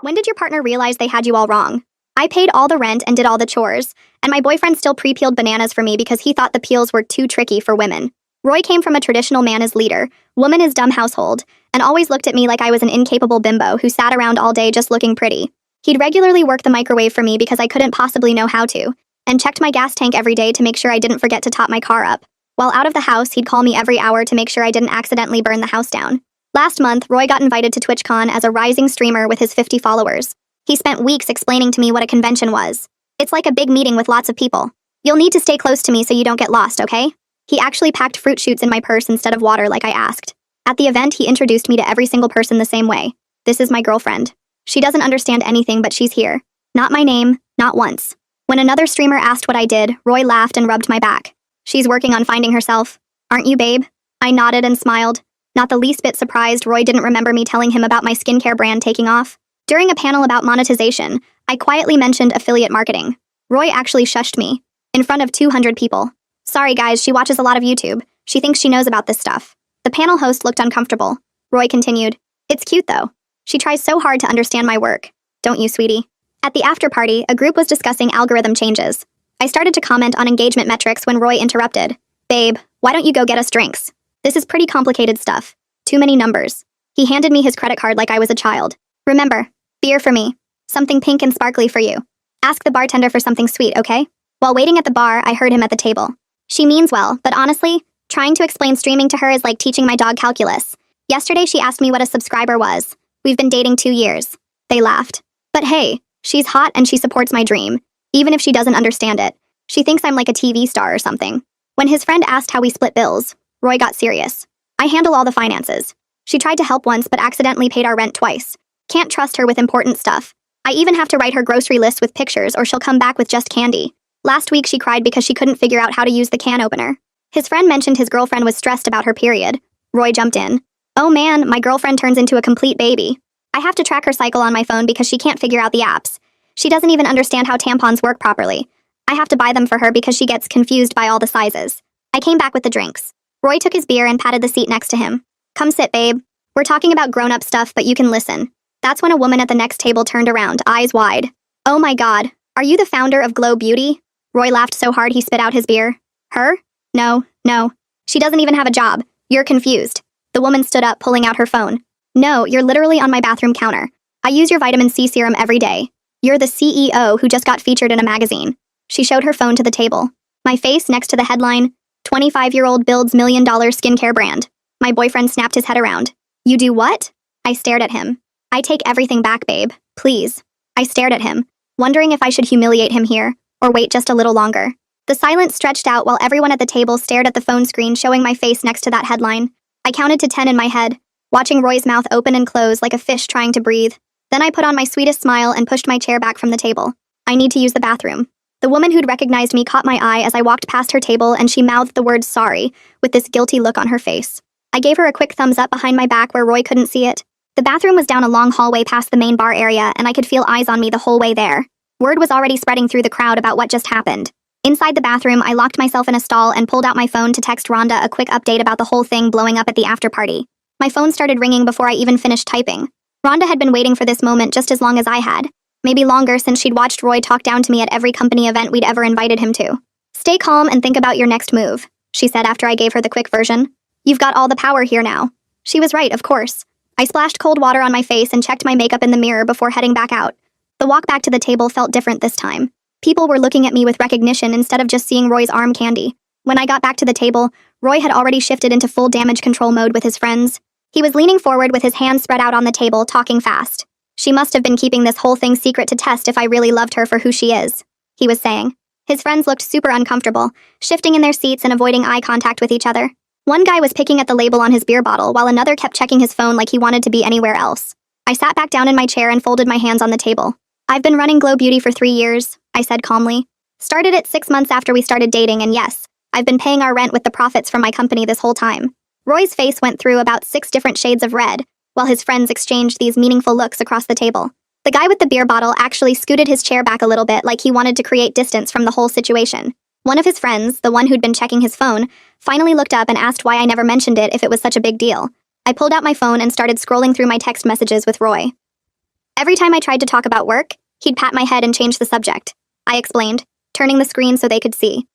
When did your partner realize they had you all wrong? I paid all the rent and did all the chores, and my boyfriend still pre-peeled bananas for me because he thought the peels were too tricky for women. Roy came from a traditional man as leader, woman as dumb household, and always looked at me like I was an incapable bimbo who sat around all day just looking pretty. He'd regularly work the microwave for me because I couldn't possibly know how to, and checked my gas tank every day to make sure I didn't forget to top my car up. While out of the house, he'd call me every hour to make sure I didn't accidentally burn the house down. Last month, Roy got invited to TwitchCon as a rising streamer with his 50 followers. He spent weeks explaining to me what a convention was. It's like a big meeting with lots of people. You'll need to stay close to me so you don't get lost, okay? He actually packed fruit shoots in my purse instead of water like I asked. At the event, he introduced me to every single person the same way. This is my girlfriend. She doesn't understand anything, but she's here. Not my name, not once. When another streamer asked what I did, Roy laughed and rubbed my back. She's working on finding herself. Aren't you, babe? I nodded and smiled. Not the least bit surprised Roy didn't remember me telling him about my skincare brand taking off. During a panel about monetization, I quietly mentioned affiliate marketing. Roy actually shushed me. In front of 200 people. Sorry guys, she watches a lot of YouTube. She thinks she knows about this stuff. The panel host looked uncomfortable. Roy continued. It's cute though. She tries so hard to understand my work. Don't you, sweetie? At the after party, a group was discussing algorithm changes. I started to comment on engagement metrics when Roy interrupted. Babe, why don't you go get us drinks? This is pretty complicated stuff. Too many numbers. He handed me his credit card like I was a child. Remember, beer for me. Something pink and sparkly for you. Ask the bartender for something sweet, okay? While waiting at the bar, I heard him at the table. She means well, but honestly, trying to explain streaming to her is like teaching my dog calculus. Yesterday she asked me what a subscriber was. We've been dating 2 years. They laughed. But hey, she's hot and she supports my dream. Even if she doesn't understand it. She thinks I'm like a TV star or something. When his friend asked how we split bills, Roy got serious. I handle all the finances. She tried to help once but accidentally paid our rent twice. Can't trust her with important stuff. I even have to write her grocery list with pictures or she'll come back with just candy. Last week she cried because she couldn't figure out how to use the can opener. His friend mentioned his girlfriend was stressed about her period. Roy jumped in. Oh man, my girlfriend turns into a complete baby. I have to track her cycle on my phone because she can't figure out the apps. She doesn't even understand how tampons work properly. I have to buy them for her because she gets confused by all the sizes. I came back with the drinks. Roy took his beer and patted the seat next to him. Come sit, babe. We're talking about grown-up stuff, but you can listen. That's when a woman at the next table turned around, eyes wide. Oh my god, are you the founder of Glow Beauty? Roy laughed so hard he spit out his beer. Her? No. She doesn't even have a job. You're confused. The woman stood up, pulling out her phone. No, you're literally on my bathroom counter. I use your vitamin C serum every day. You're the CEO who just got featured in a magazine. She showed her phone to the table. My face next to the headline, 25-year-old builds $1 million skincare brand. My boyfriend snapped his head around. You do what? I stared at him. I take everything back, babe. Please. I stared at him, wondering if I should humiliate him here, or wait just a little longer. The silence stretched out while everyone at the table stared at the phone screen showing my face next to that headline. I counted to 10 in my head, watching Roy's mouth open and close like a fish trying to breathe. Then I put on my sweetest smile and pushed my chair back from the table. I need to use the bathroom. The woman who'd recognized me caught my eye as I walked past her table and she mouthed the word sorry, with this guilty look on her face. I gave her a quick thumbs up behind my back where Roy couldn't see it. The bathroom was down a long hallway past the main bar area and I could feel eyes on me the whole way there. Word was already spreading through the crowd about what just happened. Inside the bathroom, I locked myself in a stall and pulled out my phone to text Rhonda a quick update about the whole thing blowing up at the after party. My phone started ringing before I even finished typing. Rhonda had been waiting for this moment just as long as I had. Maybe longer since she'd watched Roy talk down to me at every company event we'd ever invited him to. Stay calm and think about your next move, she said after I gave her the quick version. You've got all the power here now. She was right, of course. I splashed cold water on my face and checked my makeup in the mirror before heading back out. The walk back to the table felt different this time. People were looking at me with recognition instead of just seeing Roy's arm candy. When I got back to the table, Roy had already shifted into full damage control mode with his friends. He was leaning forward with his hands spread out on the table, talking fast. She must have been keeping this whole thing secret to test if I really loved her for who she is, he was saying. His friends looked super uncomfortable, shifting in their seats and avoiding eye contact with each other. One guy was picking at the label on his beer bottle while another kept checking his phone like he wanted to be anywhere else. I sat back down in my chair and folded my hands on the table. I've been running Glow Beauty for 3 years, I said calmly. Started it 6 months after we started dating, and yes, I've been paying our rent with the profits from my company this whole time. Roy's face went through about 6 different shades of red, while his friends exchanged these meaningful looks across the table. The guy with the beer bottle actually scooted his chair back a little bit like he wanted to create distance from the whole situation. One of his friends, the one who'd been checking his phone, finally looked up and asked why I never mentioned it if it was such a big deal. I pulled out my phone and started scrolling through my text messages with Roy. Every time I tried to talk about work, he'd pat my head and change the subject. I explained, turning the screen so they could see.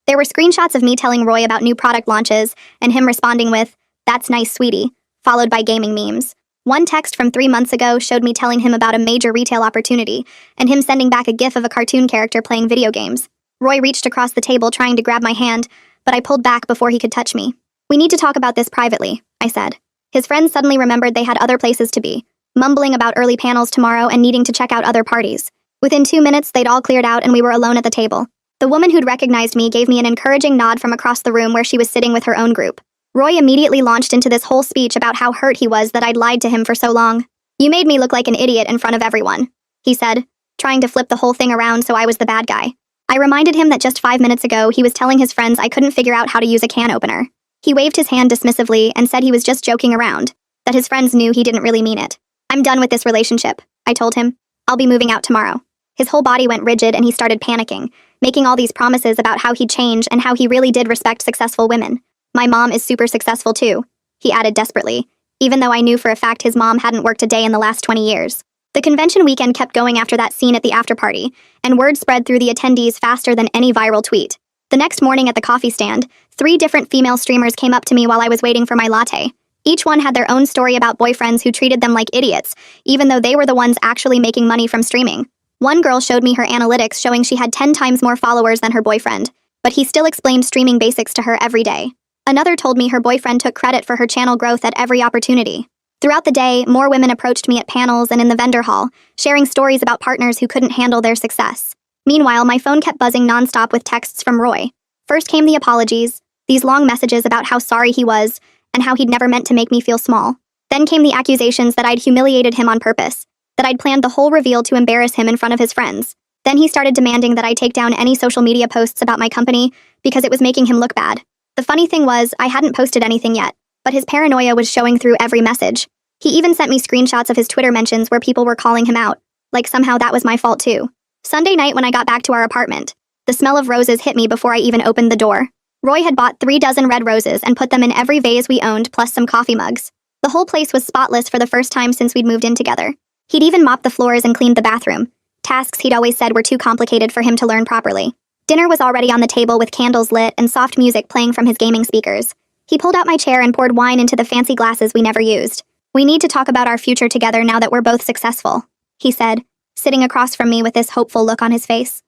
There were screenshots of me telling Roy about new product launches and him responding with, "That's nice, sweetie," followed by gaming memes. One text from 3 months ago showed me telling him about a major retail opportunity and him sending back a gif of a cartoon character playing video games. Roy reached across the table trying to grab my hand, but I pulled back before he could touch me. "We need to talk about this privately," I said. His friends suddenly remembered they had other places to be, mumbling about early panels tomorrow and needing to check out other parties. Within 2 minutes, they'd all cleared out and we were alone at the table. The woman who'd recognized me gave me an encouraging nod from across the room where she was sitting with her own group. Roy immediately launched into this whole speech about how hurt he was that I'd lied to him for so long. "You made me look like an idiot in front of everyone," he said, trying to flip the whole thing around so I was the bad guy. I reminded him that just 5 minutes ago he was telling his friends I couldn't figure out how to use a can opener. He waved his hand dismissively and said he was just joking around, that his friends knew he didn't really mean it. "I'm done with this relationship," I told him. "I'll be moving out tomorrow." His whole body went rigid and he started panicking, making all these promises about how he'd change and how he really did respect successful women. "My mom is super successful too," he added desperately, even though I knew for a fact his mom hadn't worked a day in the last 20 years. The convention weekend kept going after that scene at the after-party, and word spread through the attendees faster than any viral tweet. The next morning at the coffee stand, 3 different female streamers came up to me while I was waiting for my latte. Each one had their own story about boyfriends who treated them like idiots, even though they were the ones actually making money from streaming. One girl showed me her analytics showing she had 10 times more followers than her boyfriend, but he still explained streaming basics to her every day. Another told me her boyfriend took credit for her channel growth at every opportunity. Throughout the day, more women approached me at panels and in the vendor hall, sharing stories about partners who couldn't handle their success. Meanwhile, my phone kept buzzing nonstop with texts from Roy. First came the apologies, these long messages about how sorry he was, and how he'd never meant to make me feel small. Then came the accusations that I'd humiliated him on purpose, that I'd planned the whole reveal to embarrass him in front of his friends. Then he started demanding that I take down any social media posts about my company because it was making him look bad. The funny thing was, I hadn't posted anything yet, but his paranoia was showing through every message. He even sent me screenshots of his Twitter mentions where people were calling him out, like somehow that was my fault too. Sunday night when I got back to our apartment, the smell of roses hit me before I even opened the door. Roy had bought 3 dozen red roses and put them in every vase we owned, plus some coffee mugs. The whole place was spotless for the first time since we'd moved in together. He'd even mopped the floors and cleaned the bathroom, tasks he'd always said were too complicated for him to learn properly. Dinner was already on the table with candles lit and soft music playing from his gaming speakers. He pulled out my chair and poured wine into the fancy glasses we never used. "We need to talk about our future together now that we're both successful," he said, sitting across from me with this hopeful look on his face.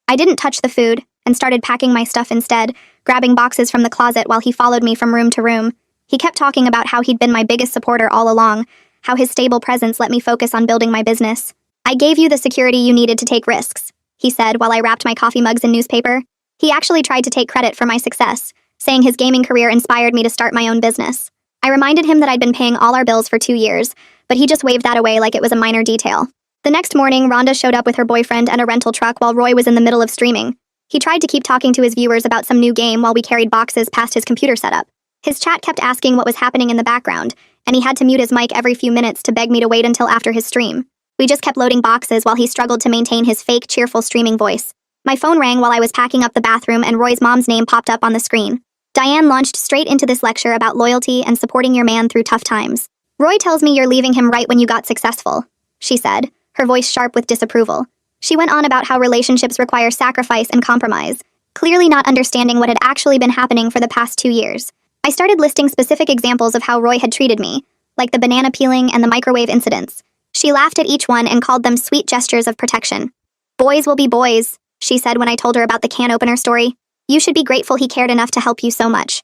I didn't touch the food and started packing my stuff instead, grabbing boxes from the closet while he followed me from room to room. He kept talking about how he'd been my biggest supporter all along, how his stable presence let me focus on building my business. "I gave you the security you needed to take risks," he said while I wrapped my coffee mugs in newspaper. He actually tried to take credit for my success, saying his gaming career inspired me to start my own business. I reminded him that I'd been paying all our bills for 2 years, but he just waved that away like it was a minor detail. The next morning, Rhonda showed up with her boyfriend and a rental truck while Roy was in the middle of streaming. He tried to keep talking to his viewers about some new game while we carried boxes past his computer setup. His chat kept asking what was happening in the background, and he had to mute his mic every few minutes to beg me to wait until after his stream. We just kept loading boxes while he struggled to maintain his fake, cheerful streaming voice. My phone rang while I was packing up the bathroom and Roy's mom's name popped up on the screen. Diane launched straight into this lecture about loyalty and supporting your man through tough times. "Roy tells me you're leaving him right when you got successful," she said, her voice sharp with disapproval. She went on about how relationships require sacrifice and compromise, clearly not understanding what had actually been happening for the past 2 years. I started listing specific examples of how Roy had treated me, like the banana peeling and the microwave incidents. She laughed at each one and called them sweet gestures of protection. "Boys will be boys," she said when I told her about the can opener story. "You should be grateful he cared enough to help you so much."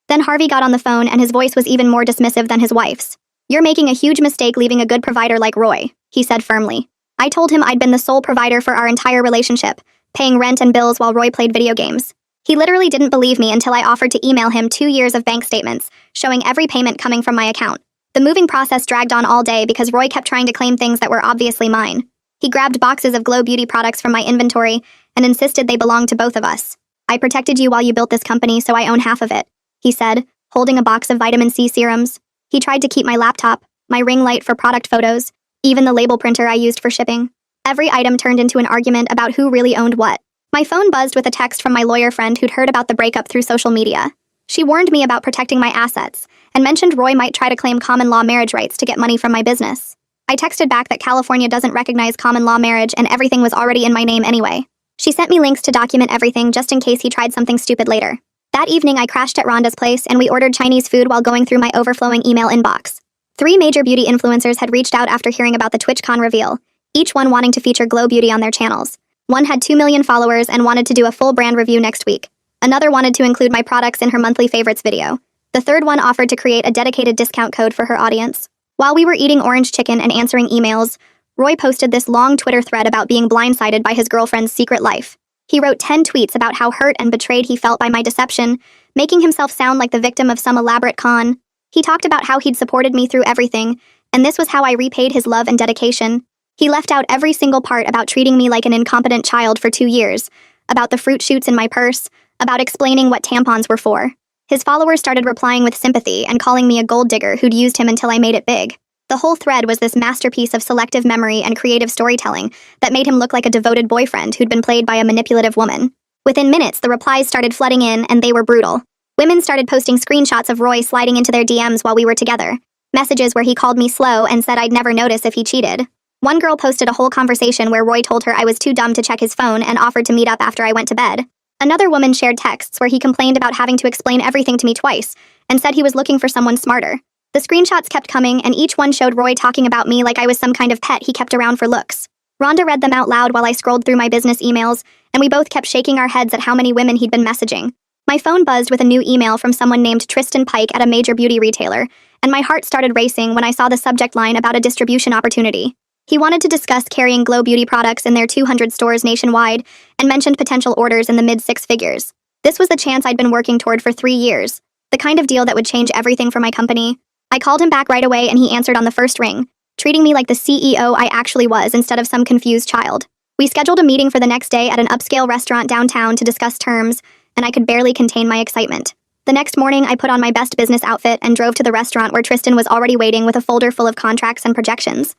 Then Harvey got on the phone and his voice was even more dismissive than his wife's. "You're making a huge mistake leaving a good provider like Roy," he said firmly. I told him I'd been the sole provider for our entire relationship, paying rent and bills while Roy played video games. He literally didn't believe me until I offered to email him 2 years of bank statements, showing every payment coming from my account. The moving process dragged on all day because Roy kept trying to claim things that were obviously mine. He grabbed boxes of Glow Beauty products from my inventory and insisted they belonged to both of us. "I protected you while you built this company, so I own half of it," he said, holding a box of vitamin C serums. He tried to keep my laptop, my ring light for product photos, even the label printer I used for shipping. Every item turned into an argument about who really owned what. My phone buzzed with a text from my lawyer friend who'd heard about the breakup through social media. She warned me about protecting my assets and mentioned Roy might try to claim common law marriage rights to get money from my business. I texted back that California doesn't recognize common law marriage and everything was already in my name anyway. She sent me links to document everything just in case he tried something stupid later. That evening, I crashed at Rhonda's place and we ordered Chinese food while going through my overflowing email inbox. 3 major beauty influencers had reached out after hearing about the TwitchCon reveal, each one wanting to feature Glow Beauty on their channels. One had 2 million followers and wanted to do a full brand review next week. Another wanted to include my products in her monthly favorites video. The third one offered to create a dedicated discount code for her audience. While we were eating orange chicken and answering emails, Roy posted this long Twitter thread about being blindsided by his girlfriend's secret life. He wrote 10 tweets about how hurt and betrayed he felt by my deception, making himself sound like the victim of some elaborate con. He talked about how he'd supported me through everything, and this was how I repaid his love and dedication. He left out every single part about treating me like an incompetent child for 2 years, about the fruit shoots in my purse, about explaining what tampons were for. His followers started replying with sympathy and calling me a gold digger who'd used him until I made it big. The whole thread was this masterpiece of selective memory and creative storytelling that made him look like a devoted boyfriend who'd been played by a manipulative woman. Within minutes, the replies started flooding in, and they were brutal. Women started posting screenshots of Roy sliding into their DMs while we were together, messages where he called me slow and said I'd never notice if he cheated. One girl posted a whole conversation where Roy told her I was too dumb to check his phone and offered to meet up after I went to bed. Another woman shared texts where he complained about having to explain everything to me twice and said he was looking for someone smarter. The screenshots kept coming, and each one showed Roy talking about me like I was some kind of pet he kept around for looks. Rhonda read them out loud while I scrolled through my business emails, and we both kept shaking our heads at how many women he'd been messaging. My phone buzzed with a new email from someone named Tristan Pike at a major beauty retailer, and my heart started racing when I saw the subject line about a distribution opportunity. He wanted to discuss carrying Glow Beauty products in their 200 stores nationwide and mentioned potential orders in the mid-6 figures. This was the chance I'd been working toward for 3 years, the kind of deal that would change everything for my company. I called him back right away and he answered on the first ring, treating me like the CEO I actually was instead of some confused child. We scheduled a meeting for the next day at an upscale restaurant downtown to discuss terms, and I could barely contain my excitement. The next morning, I put on my best business outfit and drove to the restaurant where Tristan was already waiting with a folder full of contracts and projections.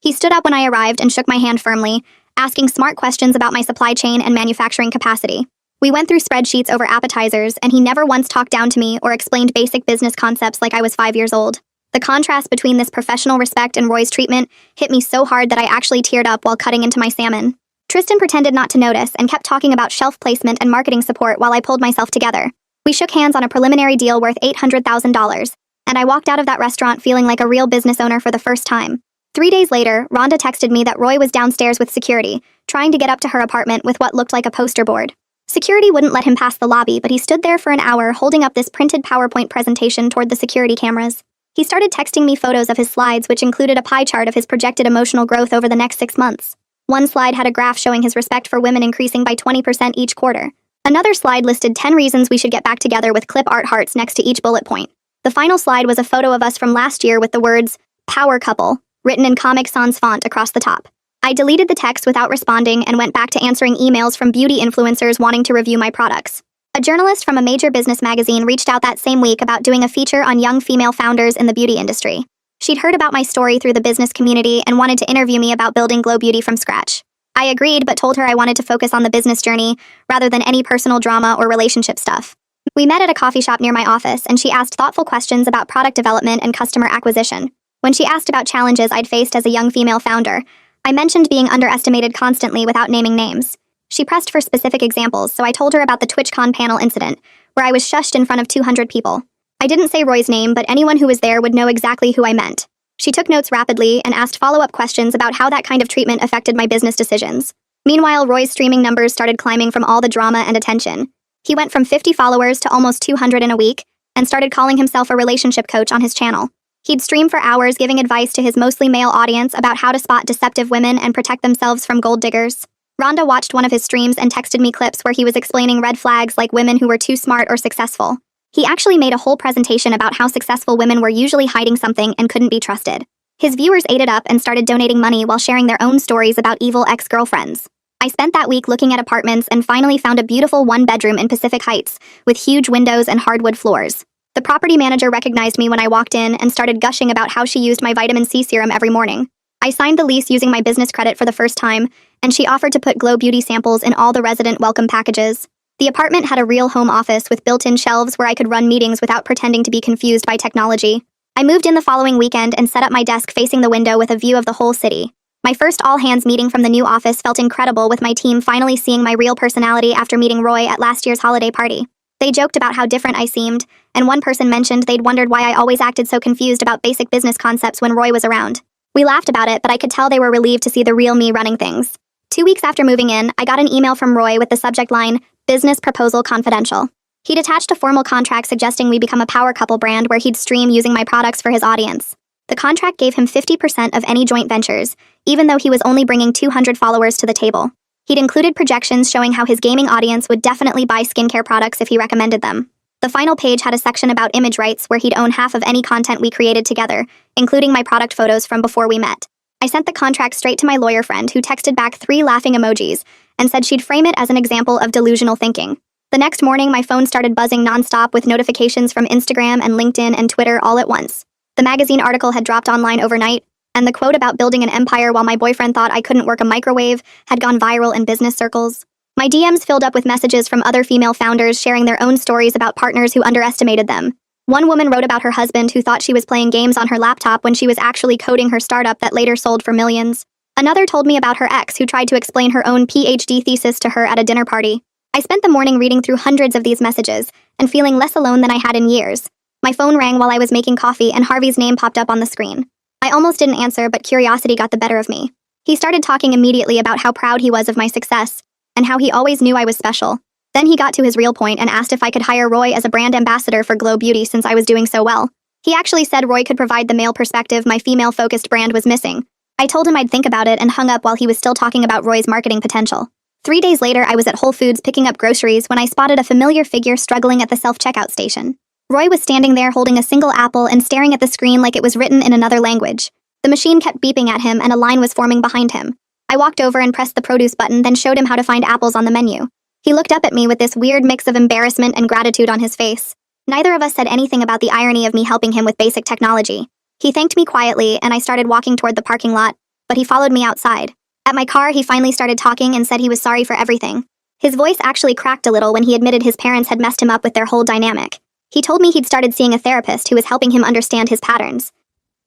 He stood up when I arrived and shook my hand firmly, asking smart questions about my supply chain and manufacturing capacity. We went through spreadsheets over appetizers, and he never once talked down to me or explained basic business concepts like I was 5 years old. The contrast between this professional respect and Roy's treatment hit me so hard that I actually teared up while cutting into my salmon. Tristan pretended not to notice and kept talking about shelf placement and marketing support while I pulled myself together. We shook hands on a preliminary deal worth $800,000, and I walked out of that restaurant feeling like a real business owner for the first time. 3 days later, Rhonda texted me that Roy was downstairs with security, trying to get up to her apartment with what looked like a poster board. Security wouldn't let him pass the lobby, but he stood there for an hour holding up this printed PowerPoint presentation toward the security cameras. He started texting me photos of his slides, which included a pie chart of his projected emotional growth over the next 6 months. One slide had a graph showing his respect for women increasing by 20% each quarter. Another slide listed 10 reasons we should get back together with clip art hearts next to each bullet point. The final slide was a photo of us from last year with the words, "Power Couple," written in Comic Sans font across the top. I deleted the text without responding and went back to answering emails from beauty influencers wanting to review my products. A journalist from a major business magazine reached out that same week about doing a feature on young female founders in the beauty industry. She'd heard about my story through the business community and wanted to interview me about building Glow Beauty from scratch. I agreed, but told her I wanted to focus on the business journey rather than any personal drama or relationship stuff. We met at a coffee shop near my office, and she asked thoughtful questions about product development and customer acquisition. When she asked about challenges I'd faced as a young female founder, I mentioned being underestimated constantly without naming names. She pressed for specific examples, so I told her about the TwitchCon panel incident, where I was shushed in front of 200 people. I didn't say Roy's name, but anyone who was there would know exactly who I meant. She took notes rapidly and asked follow-up questions about how that kind of treatment affected my business decisions. Meanwhile, Roy's streaming numbers started climbing from all the drama and attention. He went from 50 followers to almost 200 in a week, and started calling himself a relationship coach on his channel. He'd stream for hours giving advice to his mostly male audience about how to spot deceptive women and protect themselves from gold diggers. Rhonda watched one of his streams and texted me clips where he was explaining red flags like women who were too smart or successful. He actually made a whole presentation about how successful women were usually hiding something and couldn't be trusted. His viewers ate it up and started donating money while sharing their own stories about evil ex-girlfriends. I spent that week looking at apartments and finally found a beautiful one-bedroom in Pacific Heights with huge windows and hardwood floors. The property manager recognized me when I walked in and started gushing about how she used my vitamin C serum every morning. I signed the lease using my business credit for the first time, and she offered to put Glow Beauty samples in all the resident welcome packages. The apartment had a real home office with built-in shelves where I could run meetings without pretending to be confused by technology. I moved in the following weekend and set up my desk facing the window with a view of the whole city. My first all-hands meeting from the new office felt incredible, with my team finally seeing my real personality after meeting Roy at last year's holiday party. They joked about how different I seemed, and one person mentioned they'd wondered why I always acted so confused about basic business concepts when Roy was around. We laughed about it, but I could tell they were relieved to see the real me running things. 2 weeks after moving in, I got an email from Roy with the subject line, "Business Proposal Confidential." He'd attached a formal contract suggesting we become a power couple brand where he'd stream using my products for his audience. The contract gave him 50% of any joint ventures, even though he was only bringing 200 followers to the table. He'd included projections showing how his gaming audience would definitely buy skincare products if he recommended them. The final page had a section about image rights where he'd own half of any content we created together, including my product photos from before we met. I sent the contract straight to my lawyer friend, who texted back 3 laughing emojis and said she'd frame it as an example of delusional thinking. The next morning, my phone started buzzing nonstop with notifications from Instagram and LinkedIn and Twitter all at once. The magazine article had dropped online overnight, and the quote about building an empire while my boyfriend thought I couldn't work a microwave had gone viral in business circles. My DMs filled up with messages from other female founders sharing their own stories about partners who underestimated them. One woman wrote about her husband who thought she was playing games on her laptop when she was actually coding her startup that later sold for millions. Another told me about her ex who tried to explain her own PhD thesis to her at a dinner party. I spent the morning reading through hundreds of these messages and feeling less alone than I had in years. My phone rang while I was making coffee and Harvey's name popped up on the screen. I almost didn't answer, but curiosity got the better of me. He started talking immediately about how proud he was of my success and how he always knew I was special. Then he got to his real point and asked if I could hire Roy as a brand ambassador for Glow Beauty since I was doing so well. He actually said Roy could provide the male perspective my female-focused brand was missing. I told him I'd think about it and hung up while he was still talking about Roy's marketing potential. 3 days later, I was at Whole Foods picking up groceries when I spotted a familiar figure struggling at the self-checkout station. Roy was standing there holding a single apple and staring at the screen like it was written in another language. The machine kept beeping at him and a line was forming behind him. I walked over and pressed the produce button, then showed him how to find apples on the menu. He looked up at me with this weird mix of embarrassment and gratitude on his face. Neither of us said anything about the irony of me helping him with basic technology. He thanked me quietly and I started walking toward the parking lot, but he followed me outside. At my car, he finally started talking and said he was sorry for everything. His voice actually cracked a little when he admitted his parents had messed him up with their whole dynamic. He told me he'd started seeing a therapist who was helping him understand his patterns.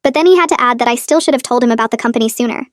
But then he had to add that I still should have told him about the company sooner.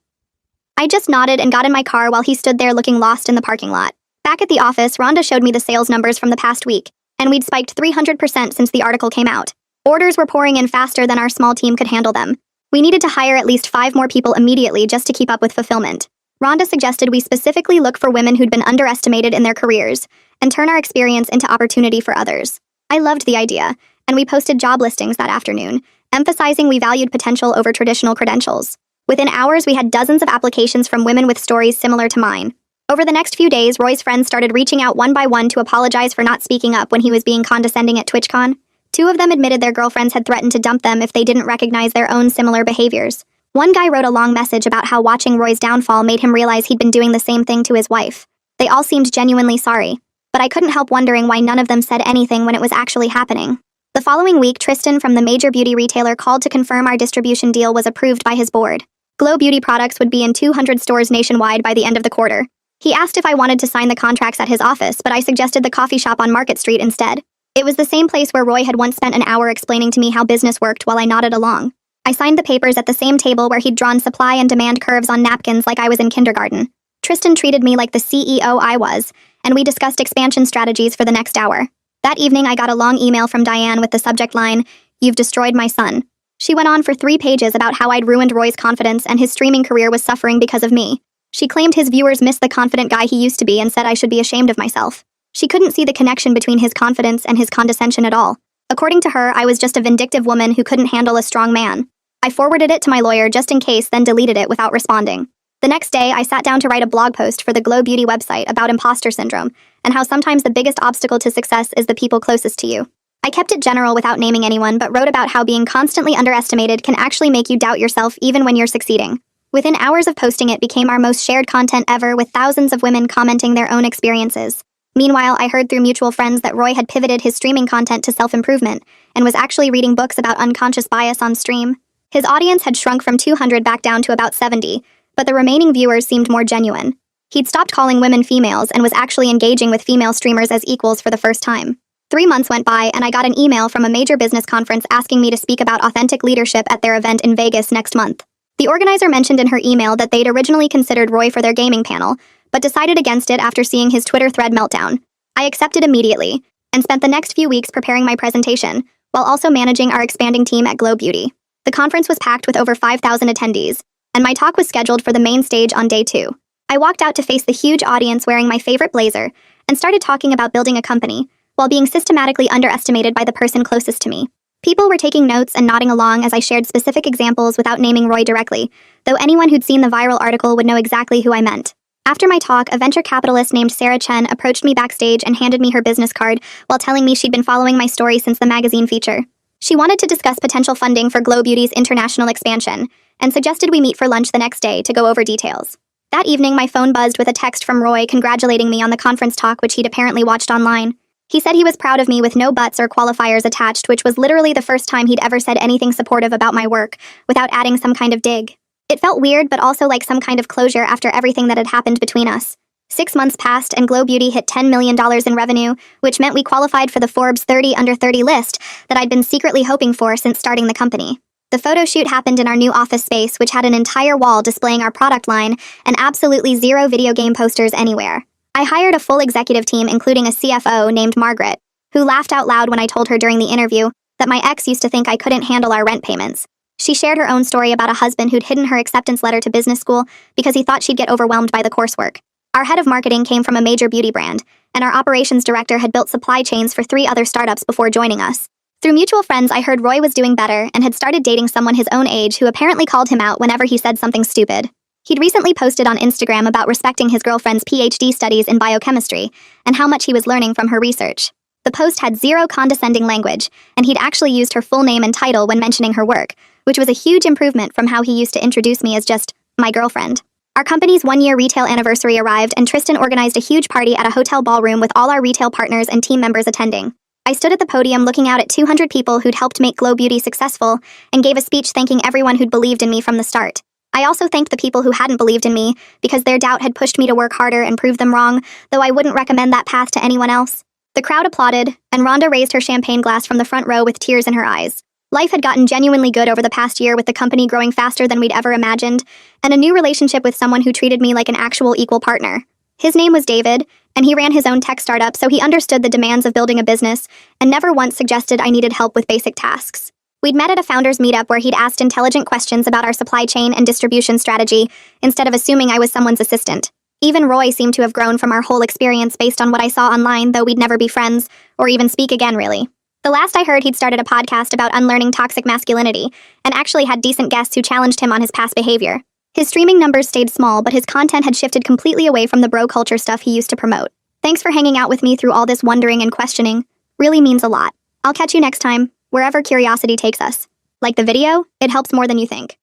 I just nodded and got in my car while he stood there looking lost in the parking lot. Back at the office, Rhonda showed me the sales numbers from the past week, and we'd spiked 300% since the article came out. Orders were pouring in faster than our small team could handle them. We needed to hire at least 5 more people immediately just to keep up with fulfillment. Rhonda suggested we specifically look for women who'd been underestimated in their careers and turn our experience into opportunity for others. I loved the idea, and we posted job listings that afternoon, emphasizing we valued potential over traditional credentials. Within hours, we had dozens of applications from women with stories similar to mine. Over the next few days, Roy's friends started reaching out one by one to apologize for not speaking up when he was being condescending at TwitchCon. 2 of them admitted their girlfriends had threatened to dump them if they didn't recognize their own similar behaviors. One guy wrote a long message about how watching Roy's downfall made him realize he'd been doing the same thing to his wife. They all seemed genuinely sorry, but I couldn't help wondering why none of them said anything when it was actually happening. The following week, Tristan from the major beauty retailer called to confirm our distribution deal was approved by his board. Glow Beauty products would be in 200 stores nationwide by the end of the quarter. He asked if I wanted to sign the contracts at his office, but I suggested the coffee shop on Market Street instead. It was the same place where Roy had once spent an hour explaining to me how business worked while I nodded along. I signed the papers at the same table where he'd drawn supply and demand curves on napkins like I was in kindergarten. Tristan treated me like the CEO I was, and we discussed expansion strategies for the next hour. That evening, I got a long email from Diane with the subject line, "You've destroyed my son." She went on for 3 pages about how I'd ruined Roy's confidence and his streaming career was suffering because of me. She claimed his viewers missed the confident guy he used to be and said I should be ashamed of myself. She couldn't see the connection between his confidence and his condescension at all. According to her, I was just a vindictive woman who couldn't handle a strong man. I forwarded it to my lawyer just in case, then deleted it without responding. The next day, I sat down to write a blog post for the Glow Beauty website about imposter syndrome and how sometimes the biggest obstacle to success is the people closest to you. I kept it general without naming anyone, but wrote about how being constantly underestimated can actually make you doubt yourself even when you're succeeding. Within hours of posting, it became our most shared content ever, with thousands of women commenting their own experiences. Meanwhile, I heard through mutual friends that Roy had pivoted his streaming content to self-improvement and was actually reading books about unconscious bias on stream. His audience had shrunk from 200 back down to about 70, but the remaining viewers seemed more genuine. He'd stopped calling women females and was actually engaging with female streamers as equals for the first time. 3 months went by, and I got an email from a major business conference asking me to speak about authentic leadership at their event in Vegas next month. The organizer mentioned in her email that they'd originally considered Roy for their gaming panel, but decided against it after seeing his Twitter thread meltdown. I accepted immediately, and spent the next few weeks preparing my presentation, while also managing our expanding team at Glow Beauty. The conference was packed with over 5,000 attendees, and my talk was scheduled for the main stage on day 2. I walked out to face the huge audience wearing my favorite blazer, and started talking about building a company, while being systematically underestimated by the person closest to me. People were taking notes and nodding along as I shared specific examples without naming Roy directly, though anyone who'd seen the viral article would know exactly who I meant. After my talk, a venture capitalist named Sarah Chen approached me backstage and handed me her business card while telling me she'd been following my story since the magazine feature. She wanted to discuss potential funding for Glow Beauty's international expansion, and suggested we meet for lunch the next day to go over details. That evening, my phone buzzed with a text from Roy congratulating me on the conference talk, which he'd apparently watched online. He said he was proud of me with no buts or qualifiers attached, which was literally the first time he'd ever said anything supportive about my work, without adding some kind of dig. It felt weird, but also like some kind of closure after everything that had happened between us. 6 months passed, and Glow Beauty hit $10 million in revenue, which meant we qualified for the Forbes 30 Under 30 list that I'd been secretly hoping for since starting the company. The photo shoot happened in our new office space, which had an entire wall displaying our product line and absolutely zero video game posters anywhere. I hired a full executive team, including a CFO named Margaret, who laughed out loud when I told her during the interview that my ex used to think I couldn't handle our rent payments. She shared her own story about a husband who'd hidden her acceptance letter to business school because he thought she'd get overwhelmed by the coursework. Our head of marketing came from a major beauty brand, and our operations director had built supply chains for 3 other startups before joining us. Through mutual friends, I heard Roy was doing better and had started dating someone his own age who apparently called him out whenever he said something stupid. He'd recently posted on Instagram about respecting his girlfriend's PhD studies in biochemistry and how much he was learning from her research. The post had zero condescending language, and he'd actually used her full name and title when mentioning her work, which was a huge improvement from how he used to introduce me as just my girlfriend. Our company's 1-year retail anniversary arrived, and Tristan organized a huge party at a hotel ballroom with all our retail partners and team members attending. I stood at the podium looking out at 200 people who'd helped make Glow Beauty successful and gave a speech thanking everyone who'd believed in me from the start. I also thanked the people who hadn't believed in me because their doubt had pushed me to work harder and prove them wrong, though I wouldn't recommend that path to anyone else. The crowd applauded, and Rhonda raised her champagne glass from the front row with tears in her eyes. Life had gotten genuinely good over the past year, with the company growing faster than we'd ever imagined, and a new relationship with someone who treated me like an actual equal partner. His name was David, and he ran his own tech startup, so he understood the demands of building a business and never once suggested I needed help with basic tasks. We'd met at a founders meetup where he'd asked intelligent questions about our supply chain and distribution strategy instead of assuming I was someone's assistant. Even Roy seemed to have grown from our whole experience based on what I saw online, though we'd never be friends or even speak again, really. The last I heard, he'd started a podcast about unlearning toxic masculinity and actually had decent guests who challenged him on his past behavior. His streaming numbers stayed small, but his content had shifted completely away from the bro culture stuff he used to promote. Thanks for hanging out with me through all this wondering and questioning. Really means a lot. I'll catch you next time, wherever curiosity takes us. Like the video? It helps more than you think.